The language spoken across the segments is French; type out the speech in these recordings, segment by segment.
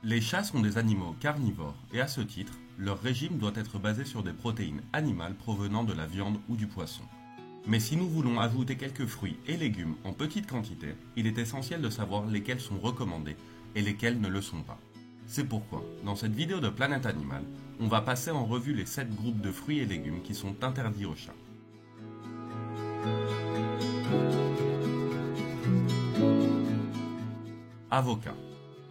Les chats sont des animaux carnivores et à ce titre, leur régime doit être basé sur des protéines animales provenant de la viande ou du poisson. Mais si nous voulons ajouter quelques fruits et légumes en petite quantité, il est essentiel de savoir lesquels sont recommandés et lesquels ne le sont pas. C'est pourquoi, dans cette vidéo de Planète Animale, on va passer en revue les 7 groupes de fruits et légumes qui sont interdits aux chats. Avocat.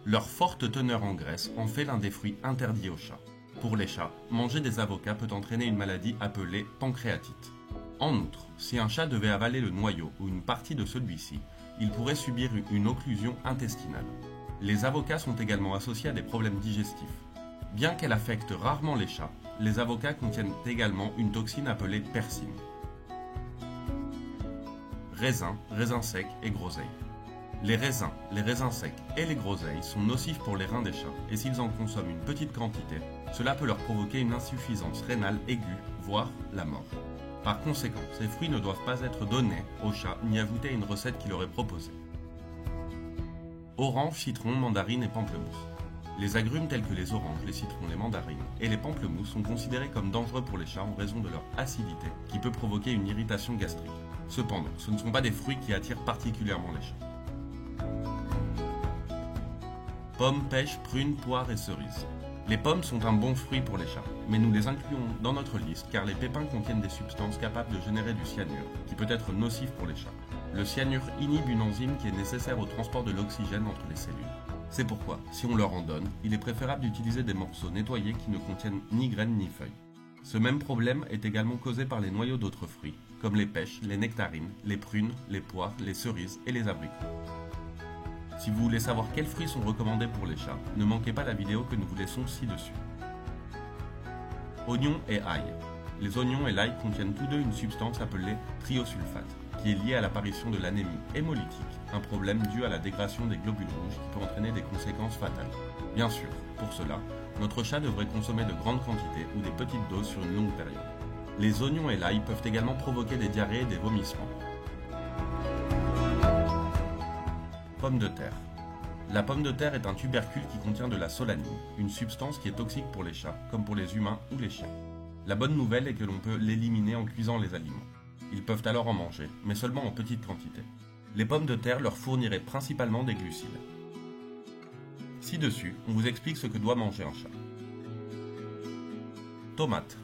Leur forte teneur en graisse en fait l'un des fruits interdits aux chats. Pour les chats, manger des avocats peut entraîner une maladie appelée pancréatite. En outre, si un chat devait avaler le noyau ou une partie de celui-ci, il pourrait subir une occlusion intestinale. Les avocats sont également associés à des problèmes digestifs. Bien qu'elle affecte rarement les chats, les avocats contiennent également une toxine appelée persine. Raisins, raisins secs et groseilles. Les raisins secs et les groseilles sont nocifs pour les reins des chats et s'ils en consomment une petite quantité, cela peut leur provoquer une insuffisance rénale aiguë, voire la mort. Par conséquent, ces fruits ne doivent pas être donnés aux chats ni ajoutés à une recette qui leur est proposée. Orange, citron, mandarine et pamplemousse. Les agrumes tels que les oranges, les citrons, les mandarines et les pamplemousses sont considérés comme dangereux pour les chats en raison de leur acidité qui peut provoquer une irritation gastrique. Cependant, ce ne sont pas des fruits qui attirent particulièrement les chats. Pommes, pêches, prunes, poires et cerises. Les pommes sont un bon fruit pour les chats, mais nous les incluons dans notre liste car les pépins contiennent des substances capables de générer du cyanure, qui peut être nocif pour les chats. Le cyanure inhibe une enzyme qui est nécessaire au transport de l'oxygène entre les cellules. C'est pourquoi, si on leur en donne, il est préférable d'utiliser des morceaux nettoyés qui ne contiennent ni graines ni feuilles. Ce même problème est également causé par les noyaux d'autres fruits, comme les pêches, les nectarines, les prunes, les poires, les cerises et les abricots. Si vous voulez savoir quels fruits sont recommandés pour les chats, ne manquez pas la vidéo que nous vous laissons ci-dessus. Oignons et ail. Les oignons et l'ail contiennent tous deux une substance appelée thiosulfate, qui est liée à l'apparition de l'anémie hémolytique, un problème dû à la dégradation des globules rouges qui peut entraîner des conséquences fatales. Bien sûr, pour cela, notre chat devrait consommer de grandes quantités ou des petites doses sur une longue période. Les oignons et l'ail peuvent également provoquer des diarrhées et des vomissements. Pomme de terre. La pomme de terre est un tubercule qui contient de la solanine, une substance qui est toxique pour les chats, comme pour les humains ou les chiens. La bonne nouvelle est que l'on peut l'éliminer en cuisant les aliments. Ils peuvent alors en manger, mais seulement en petite quantité. Les pommes de terre leur fourniraient principalement des glucides. Ci-dessus, on vous explique ce que doit manger un chat. Tomates.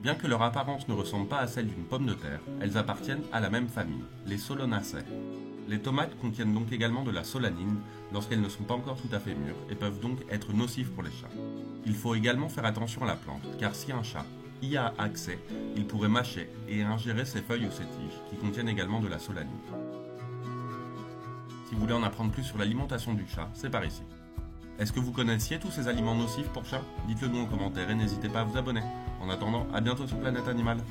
Bien que leur apparence ne ressemble pas à celle d'une pomme de terre, elles appartiennent à la même famille, les Solanaceae. Les tomates contiennent donc également de la solanine lorsqu'elles ne sont pas encore tout à fait mûres et peuvent donc être nocives pour les chats. Il faut également faire attention à la plante, car si un chat y a accès, il pourrait mâcher et ingérer ses feuilles ou ses tiges, qui contiennent également de la solanine. Si vous voulez en apprendre plus sur l'alimentation du chat, c'est par ici. Est-ce que vous connaissiez tous ces aliments nocifs pour chats? Dites-le nous en commentaire et n'hésitez pas à vous abonner. En attendant, à bientôt sur Planète Animale.